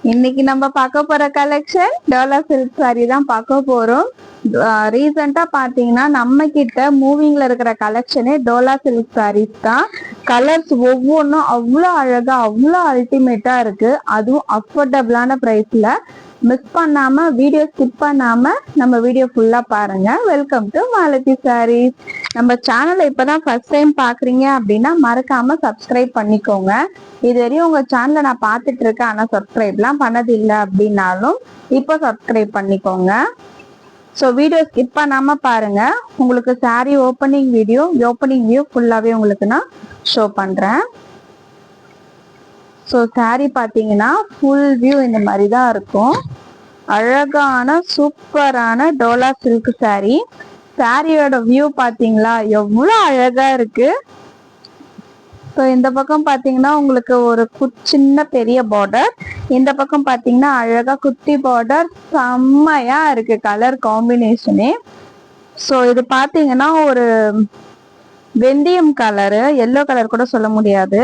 இன்னைக்கு நம்ம பார்க்க போற கலெக்ஷன் டோலா சில்க் சாரி தான் பார்க்க போறோம். ரீசெண்டா பாத்தீங்கன்னா நம்ம கிட்ட மூவிங்ல இருக்கிற கலெக்ஷனே டோலா சில்க் சாரீஸ் தான். கலர்ஸ் ஒவ்வொன்றும் அவ்வளோ அழகா அவ்வளோ அல்டிமேட்டா இருக்கு. அதுவும் அஃபோர்டபுளான பிரைஸ்ல. மிஸ் பண்ணாம வீடியோ ஸ்கிப் பண்ணாம நம்ம வீடியோ ஃபுல்லா பாருங்க. Welcome to Malathi sarees. நம்ம சேனலை இப்பதான் ஃபர்ஸ்ட் டைம் பாக்குறீங்க அப்படின்னா மறக்காம சப்ஸ்கிரைப் பண்ணிக்கோங்க. இது வரையும் உங்க சேனலை நான் பார்த்துட்டு இருக்கேன், ஆனா சப்ஸ்கிரைப்லாம் பண்ணது இல்லை அப்படின்னாலும் இப்போ சப்ஸ்கிரைப் பண்ணிக்கோங்க. ஸோ வீடியோ ஸ்கிப் பண்ணாம பாருங்க. உங்களுக்கு சாரீ ஓப்பனிங் வியூ ஃபுல்லாவே உங்களுக்கு நான் ஷோ பண்றேன். ஸோ சாரீ பார்த்தீங்கன்னா ஃபுல் வியூ இந்த மாதிரி தான் இருக்கும். அழகான சூப்பரான டோலா சில்க் சாரீ. சாரியோட வியூ பார்த்தீங்களா எவ்வளோ அழகா இருக்கு. ஸோ இந்த பக்கம் பார்த்தீங்கன்னா உங்களுக்கு ஒரு சின்ன பெரிய பார்டர், இந்த பக்கம் பார்த்தீங்கன்னா அழகா குட்டி பார்டர். செம்மையா இருக்கு கலர் காம்பினேஷனே. ஸோ இது பார்த்தீங்கன்னா ஒரு வெந்தயம் கலரு, எல்லோ கலர் கூட சொல்ல முடியாது,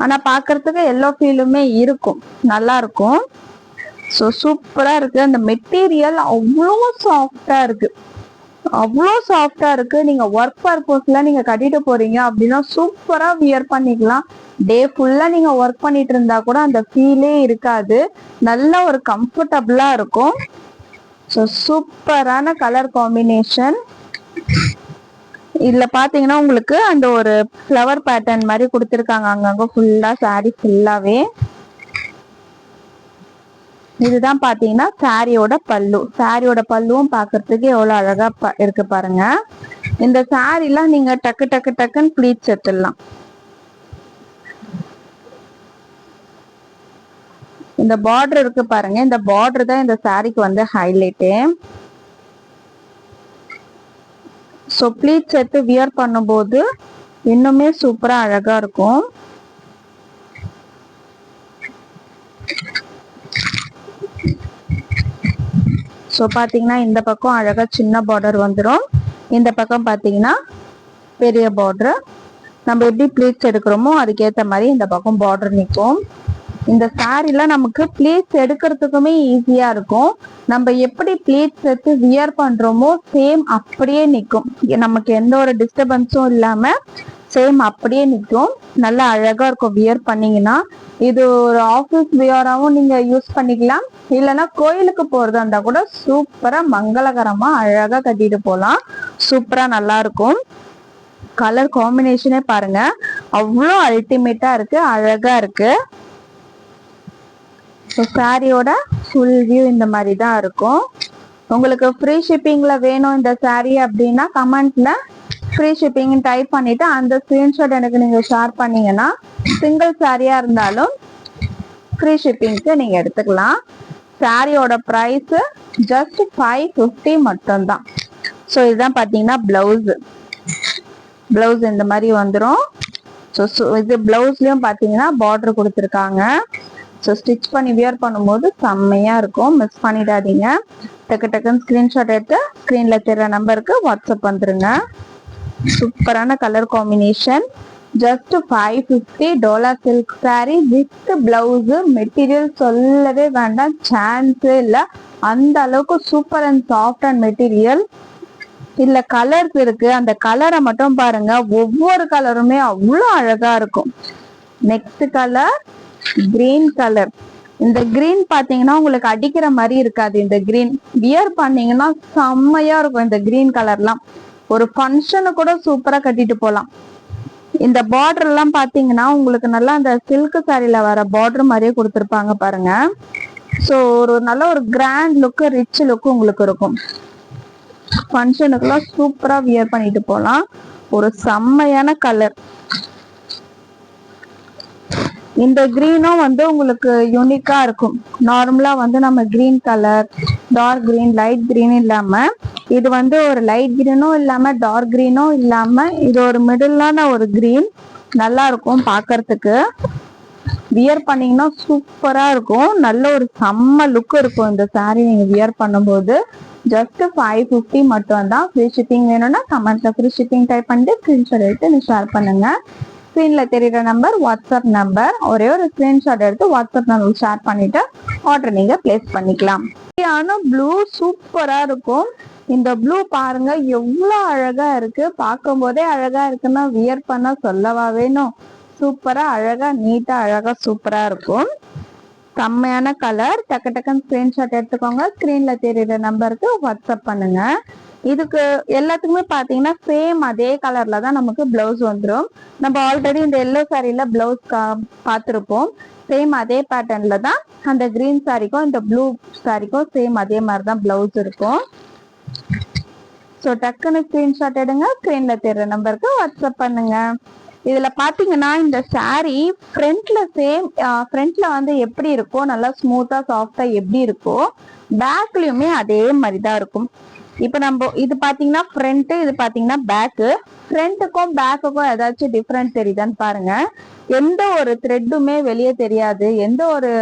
ஆனா பாக்குறதுக்கு எல்லோ ஃபீலுமே இருக்கும், நல்லா இருக்கும். ஸோ சூப்பரா இருக்கு. அந்த மெட்டீரியல் அவ்வளோ சாஃப்டா இருக்கு, அவ்வளோ சாஃப்டா இருக்கு. நீங்க ஒர்க் பர்பஸ்ல நீங்க கட்டிட்டு போறீங்க அப்படின்னா சூப்பரா வியர் பண்ணிக்கலாம். டே ஃபுல்லா நீங்க ஒர்க் பண்ணிட்டு இருந்தா கூட அந்த ஃபீலே இருக்காது, நல்ல ஒரு கம்ஃபர்டபுளா இருக்கும். ஸோ சூப்பரான கலர் காம்பினேஷன். இதுல பாத்தீங்கன்னா உங்களுக்கு அந்த ஒரு ஃப்ளவர் பேட்டர்ன் மாதிரி கொடுத்துருக்காங்க அங்கங்க ஃபுல்லா, சாரி ஃபுல்லாவே. இதுதான் பாத்தீங்கன்னா சாரியோட பல்லு. சாரியோட பல்லுவும் பாக்குறதுக்கு எவ்வளவு அழகா இருக்கு பாருங்க. இந்த சாரிலாம் நீங்க டக்கு டக்கு டக்குன்னு ப்ளீட்ஸ் எடுத்துடலாம். இந்த பார்டர் இருக்கு பாருங்க, இந்த பார்டர் தான் இந்த சாரிக்கு வந்து ஹைலைட்டு. ஸோ ப்ளீட்ஸ் எடுத்து வியர் பண்ணும்போது இன்னுமே சூப்பரா அழகா இருக்கும். ஸோ பாத்தீங்கன்னா இந்த பக்கம் அழகா சின்ன பார்டர் வந்துடும், இந்த பக்கம் பாத்தீங்கன்னா பெரிய பார்டர். நம்ம எப்படி ப்ளீட்ஸ் எடுக்கிறோமோ அதுக்கேற்ற மாதிரி இந்த பக்கம் பார்டர் நிற்கும். இந்த சாரில நமக்கு ப்ளீட்ஸ் எடுக்கிறதுக்குமே ஈஸியா இருக்கும். நம்ம எப்படி ப்ளீட்ஸ் எடுத்து வியர் பண்றோமோ சேம் அப்படியே நிற்கும், நமக்கு எந்த ஒரு டிஸ்டர்பன்ஸும் இல்லாம சேம் அப்படியே நிற்கும். நல்லா அழகா இருக்கும் வியர் பண்ணீங்கன்னா. இது ஒரு ஆஃபீஸ் வியராகவும் நீங்க யூஸ் பண்ணிக்கலாம், இல்லைன்னா கோயிலுக்கு போறதா இருந்தா கூட சூப்பரா மங்களகரமா அழகா கட்டிட்டு போகலாம். சூப்பரா நல்லா இருக்கும். கலர் காம்பினேஷனே பாருங்க அவ்வளோ அல்டிமேட்டா இருக்கு, அழகா இருக்கு. சாரியோட ஃபுல் வியூ இந்த மாதிரி தான் இருக்கும். உங்களுக்கு ஃப்ரீ ஷிப்பிங்ல வேணும் இந்த சாரி அப்படின்னா கமெண்ட்ல ஃப்ரீ ஷிப்பிங் டைப் பண்ணிட்டு அந்த ஸ்கிரீன்ஷாட் எனக்கு நீங்க ஷேர் பண்ணீங்கன்னா சிங்கிள் சாரியா இருந்தாலும் ஃப்ரீ ஷிப்பிங்க்கு நீங்க எடுத்துக்கலாம். சாரியோட ப்ரைஸ் ஜஸ்ட் 550 மட்டும்தான். ஸோ இதுதான் பார்த்தீங்கன்னா பிளவுஸ் இந்த மாதிரி வந்துடும். ஸோ இது பிளவுஸ்லயும் பார்த்தீங்கன்னா பார்டர் கொடுத்துருக்காங்க. ஸோ ஸ்டிச் பண்ணி வியர் பண்ணும்போது செம்மையா இருக்கும், மிஸ் பண்ணிடாதீங்க. டக்கு டக்குன்னு ஸ்கிரீன்ஷாட் எடுத்து ஸ்க்ரீன்ல தெரிய நம்பருக்கு வாட்ஸ்அப் வந்துருங்க. சூப்பரான colour combination. Just 550 Dola silk sorry with blouse. Material சொல்லவே வேண்டாம், சான்ஸே இல்லை, அந்த அளவுக்கு super and soft and material. இதுல கலர்ஸ் இருக்கு, அந்த கலரை மட்டும் பாருங்க, ஒவ்வொரு கலருமே அவ்வளோ அழகா இருக்கும். Next colour green colour. இந்த கிரீன் பாத்தீங்கன்னா உங்களுக்கு அடிக்கிற மாதிரி இருக்காது. இந்த கிரீன் வியர் பண்ணீங்கன்னா செம்மையா இருக்கும். இந்த கிரீன் கலர்லாம் ஒரு ஃபங்க்ஷனு கூட சூப்பரா கட்டிட்டு போகலாம். இந்த பார்டர் எல்லாம் பாத்தீங்கன்னா உங்களுக்கு நல்லா அந்த சில்க் சாரில வர பார்டர் மாதிரியே கொடுத்துருப்பாங்க பாருங்க. ஸோ ஒரு நல்ல ஒரு கிராண்ட் லுக்கு, ரிச் லுக்கு உங்களுக்கு இருக்கும். ஃபங்க்ஷனுக்குலாம் சூப்பரா வியர் பண்ணிட்டு போகலாம். ஒரு செம்மையான கலர். இந்த கிரீனும் வந்து உங்களுக்கு யூனிக்கா இருக்கும். நார்மலா வந்து நம்ம green colour, dark green, light green இல்லாம இது வந்து ஒரு லைட் கிரீனும் இல்லாம டார்க் கிரீனும் இல்லாம இது ஒரு மிடிலான ஒரு கிரீன். நல்லா இருக்கும் பார்க்கறதுக்கு. வியர் பண்ணீங்கன்னா சூப்பரா இருக்கும், நல்ல ஒரு செம்ம லுக் இருக்கும் இந்த சாரி நீங்க வியர் பண்ணும்போது. ஜஸ்ட் 550 மட்டும் தான். ஃப்ரீ ஷிப்பிங் வேணும்னா கமெண்ட்ல ஃப்ரீ ஷிப்பிங் டைப் பண்ணிட்டு ஸ்கிரீன்ஷாட் எடுத்து ஷேர் பண்ணுங்க. ஸ்கிரீன்ல தெரியுற நம்பர் வாட்ஸ்அப் நம்பர். ஒரே ஒரு ஸ்கிரீன்ஷாட் எடுத்து வாட்ஸ்அப் நம்பர் ஷேர் பண்ணிட்டு ஆர்டர் நீங்க பிளேஸ் பண்ணிக்கலாம். ப்ளூ சூப்பரா இருக்கும். இந்த ப்ளூ பாருங்க எவ்வளவு அழகா இருக்கு. பார்க்கும் போதே அழகா இருக்குன்னா வியர் பண்ண சொல்லவா வேணும். சூப்பரா அழகா நீட்டா அழகா சூப்பரா இருக்கும். செம்மையான கலர். டக்கு டக்குன்னு ஸ்கிரீன்ஷாட் எடுத்துக்கோங்க. ஸ்கிரீன்ல தெரியுற நம்பருக்கு வாட்ஸ்அப் பண்ணுங்க. இதுக்கு எல்லாத்துக்குமே பாத்தீங்கன்னா சேம் அதே கலர்ல தான் நமக்கு பிளவுஸ் வந்துடும். நம்ம ஆல்ரெடி இந்த எல்லோ சாரியில பிளவுஸ் பார்த்துருப்போம். சேம் அதே பேட்டர்ன்ல தான் அந்த கிரீன் சாரிக்கும் இந்த ப்ளூ சாரிக்கும் சேம் அதே மாதிரி தான் பிளவுஸ் இருக்கும். ஸோ டக்குன்னு ஸ்கிரீன்ஷாட் எடுங்க. ஸ்கிரீன்ல தெரியுற நம்பருக்கு வாட்ஸ்அப் பண்ணுங்க. இதுல பாத்தீங்கன்னா இந்த சாரி ஃப்ரண்ட்ல வந்து எப்படி இருக்கோ நல்லா ஸ்மூத்தா சாஃப்டா எப்படி இருக்கோ பேக்லயுமே அதே மாதிரிதான் இருக்கும். இப்ப நம்ம இது பாத்தீங்கன்னா ஃப்ரண்ட், இது பாத்தீங்கன்னா பேக்கு. ஃப்ரண்ட்டுக்கும் பேக்குக்கும் ஏதாச்சும் டிஃப்ரெண்ட் தெரியுதான்னு பாருங்க. எந்த ஒரு த்ரெட்டுமே வெளியே தெரியாது, எந்த ஒரு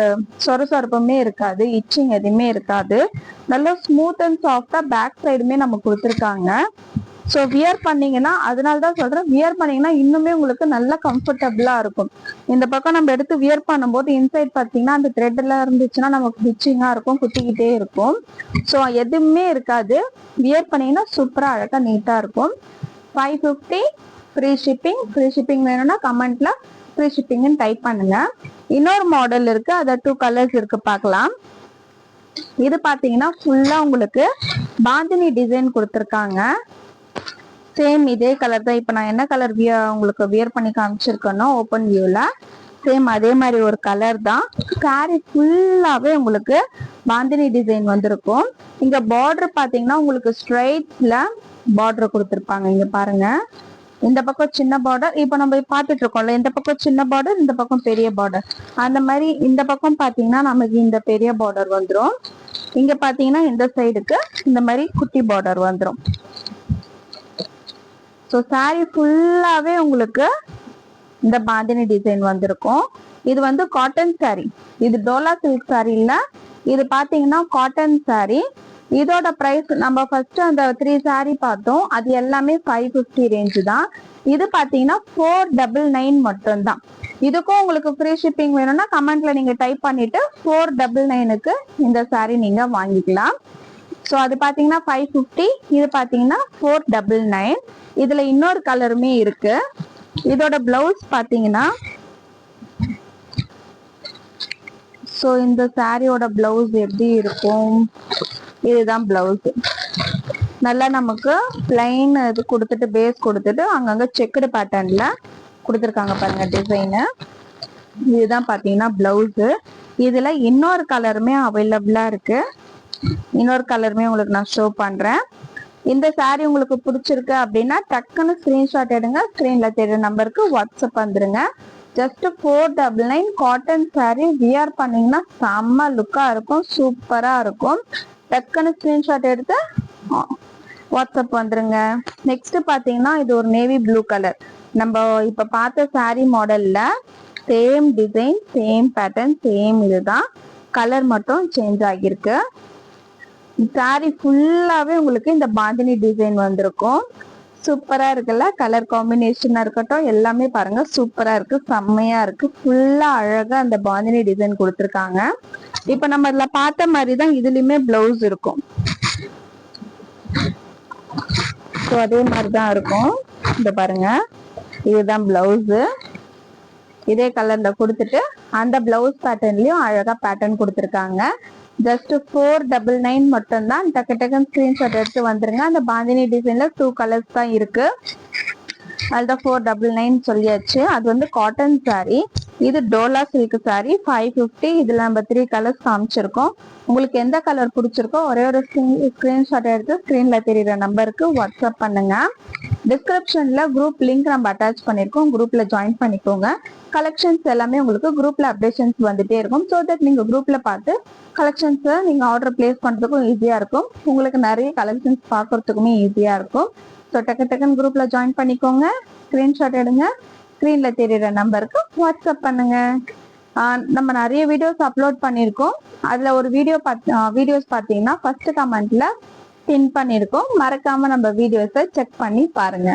சொரசொரப்புமே இருக்காது, இச்சிங் எதுவுமே இருக்காது. நல்லா ஸ்மூத் அண்ட் சாஃப்டா பேக் சைடுமே நம்ம கொடுத்துருக்காங்க. ஸோ வியர் பண்ணீங்கன்னா, அதனாலதான் சொல்றேன், வியர் பண்ணீங்கன்னா இன்னுமே உங்களுக்கு நல்லா கம்ஃபர்டபுளா இருக்கும். இந்த பக்கம் நம்ம எடுத்து வியர் பண்ணும்போது இன்சைட் பாத்தீங்கன்னா அந்த த்ரெட் எல்லாம் இருந்துச்சுன்னா நமக்கு ஹிச்சிங்கா இருக்கும், குத்திக்கிட்டே இருக்கும். ஸோ எதுவுமே இருக்காது. வியர் பண்ணீங்கன்னா சூப்பரா அழகா நீட்டா இருக்கும். 550 ஃப்ரீ ஷிப்பிங். ஃப்ரீ ஷிப்பிங் வேணும்னா கமெண்ட்ல ஃப்ரீ ஷிப்பிங்னு டைப் பண்ணுங்க. இன்னொரு மாடல் இருக்கு, அத 2 கலர்ஸ் இருக்கு பார்க்கலாம். இது பாத்தீங்கன்னா ஃபுல்லா உங்களுக்கு பாந்தினி டிசைன் கொடுத்துருக்காங்க. சேம் இதே கலர் தான். இப்ப நான் என்ன கலர் உங்களுக்கு வியர் பண்ணி காமிச்சிருக்கேனோ ஓப்பன் வியூல சேம் அதே மாதிரி ஒரு கலர் தான். சாரி ஃபுல்லாவே உங்களுக்கு பாந்தினி டிசைன் வந்திருக்கும். இங்க பார்டர் பாத்தீங்கன்னா உங்களுக்கு ஸ்ட்ரைட்ல பார்டர் கொடுத்துருப்பாங்க. இங்க பாருங்க, இந்த பக்கம் சின்ன பார்டர். இப்ப நம்ம பாத்துட்டு இருக்கோம்ல, இந்த பக்கம் சின்ன பார்டர், இந்த பக்கம் பெரிய பார்டர். அந்த மாதிரி இந்த பக்கம் பாத்தீங்கன்னா நமக்கு இந்த பெரிய பார்டர் வந்துடும். இங்க பாத்தீங்கன்னா இந்த சைடுக்கு இந்த மாதிரி குட்டி பார்டர் வந்துடும். ஸோ சாரி ஃபுல்லாவே உங்களுக்கு இந்த பாந்தினி டிசைன் வந்திருக்கும். இது வந்து காட்டன் சாரி. இது டோலா சில்க் சாரி இல்ல, இது பாத்தீங்கன்னா காட்டன் சாரி. இதோட பிரைஸ் நம்ம ஃபர்ஸ்ட் அந்த 3 சாரி பார்த்தோம், அது எல்லாமே 550 ரேஞ்சு தான். இது பாத்தீங்கன்னா 499 மட்டும் தான். இதுக்கும் உங்களுக்கு ஃப்ரீ ஷிப்பிங் வேணும்னா கமெண்ட்ல நீங்க டைப் பண்ணிட்டு 499க்கு இந்த சாரி நீங்க வாங்கிக்கலாம். ஸோ அது பாத்தீங்கன்னா 550, இது பாத்தீங்கன்னா 499. இதுல இன்னொரு கலருமே இருக்கு. இதோட பிளவுஸ் பாத்தீங்கன்னா, ஸோ இந்த சாரியோட பிளவுஸ் எப்படி இருக்கும், இதுதான் பிளவுஸ். நல்லா நமக்கு பிளைன் இது கொடுத்துட்டு பேஸ் கொடுத்துட்டு அங்கங்க செக்குடு பேட்டர்ன்ல கொடுத்துருக்காங்க பாருங்க டிசைனு. இதுதான் பாத்தீங்கன்னா பிளவுஸ். இதுல இன்னொரு கலருமே அவைலபிளா இருக்கு. இன்னொரு கலருமே உங்களுக்கு நான் ஷோ பண்றேன். இந்த சாரி உங்களுக்கு பிடிச்சிருக்கு அப்படின்னா டக்குன்னு ஸ்கிரீன்ஷாட் எடுங்க. ஸ்கிரீன்ல தெரியுற நம்பருக்கு வாட்ஸ்அப் வந்துருங்க. Just 499 cotton sorry. வியர் பண்ணீங்கன்னா செம்ம லுக்கா இருக்கும், சூப்பரா இருக்கும். டக்குன்னு ஸ்கிரீன்ஷாட் எடுத்து வாட்ஸ்அப் வந்துருங்க. நெக்ஸ்ட் பாத்தீங்கன்னா இது ஒரு நேவி ப்ளூ கலர். நம்ம இப்ப பார்த்த சாரி மாடல்ல same design, same pattern, same இதுதான். கலர் மட்டும் சேஞ்ச் ஆகியிருக்கு. சாரி ஃபுல்லாவே உங்களுக்கு இந்த பாந்தினி டிசைன் வந்திருக்கும். சூப்பரா இருக்குல்ல, கலர் காம்பினேஷனா இருக்கட்டும் எல்லாமே பாருங்க சூப்பரா இருக்கு, செம்மையா இருக்கு. ஃபுல்லா அழகா அந்த பாந்தினி டிசைன் கொடுத்துருக்காங்க. இப்ப நம்ம இதுல பார்த்த மாதிரிதான் இதுலயுமே பிளவுஸ் இருக்கும். ஸோ அதே மாதிரிதான் இருக்கும். இந்த பாருங்க, இதுதான் பிளவுஸ். இதே கலர்ல கொடுத்துட்டு அந்த பிளவுஸ் பேட்டர்ன்லயும் அழகா பேட்டர்ன் கொடுத்துருக்காங்க. ஜஸ்ட் 499 மட்டும் தான். டக்கு டக்குன்னு ஸ்கிரீன்ஷாட் எடுத்து வந்துருங்க. அந்த பாந்தினி டிசைன்ல 2 கலர்ஸ் தான் இருக்கு. அதுதான் 499 சொல்லியாச்சு. அது வந்து காட்டன் சாரி. இது டோலா சில்க் சாரி 550. இதுல நம்ம 3 கலர்ஸ் காமிச்சிருக்கோம். உங்களுக்கு எந்த கலர் பிடிச்சிருக்கோ ஒரே ஒரு ஸ்கிரீன்ஷாட் எடுத்து ஸ்கிரீன்ல தெரியுற நம்பருக்கு வாட்ஸ்அப் பண்ணுங்க. டிஸ்கிரிப்ஷன்ல குரூப் லிங்க் நம்ம அட்டாச் பண்ணிருக்கோம், குரூப்ல ஜாயின் பண்ணிக்கோங்க. கலெக்ஷன்ஸ் எல்லாமே உங்களுக்கு குரூப்ல அப்டேஷன்ஸ் வந்துட்டே இருக்கும். ஸோ தட் நீங்க குரூப்ல பார்த்து கலெக்ஷன்ஸ் நீங்க ஆர்டர் பிளேஸ் பண்றதுக்கும் ஈஸியா இருக்கும். உங்களுக்கு நிறைய கலெக்ஷன்ஸ் பார்க்கறதுக்குமே ஈஸியா இருக்கும். ஸோ டக்கு டக்குன்னு குரூப்ல ஜாயின் பண்ணிக்கோங்க. ஸ்கிரீன்ஷாட் எடுங்க. ஸ்கிரீன்ல தெரியுற நம்பருக்கு வாட்ஸ்அப் பண்ணுங்க. நம்ம நிறைய வீடியோஸ் அப்லோட் பண்ணியிருக்கோம். அதுல ஒரு வீடியோஸ் பார்த்தீங்கன்னா ஃபர்ஸ்ட் கமெண்ட்ல பின் பண்ணியிருக்கோம். மறக்காம நம்ம வீடியோஸை செக் பண்ணி பாருங்க.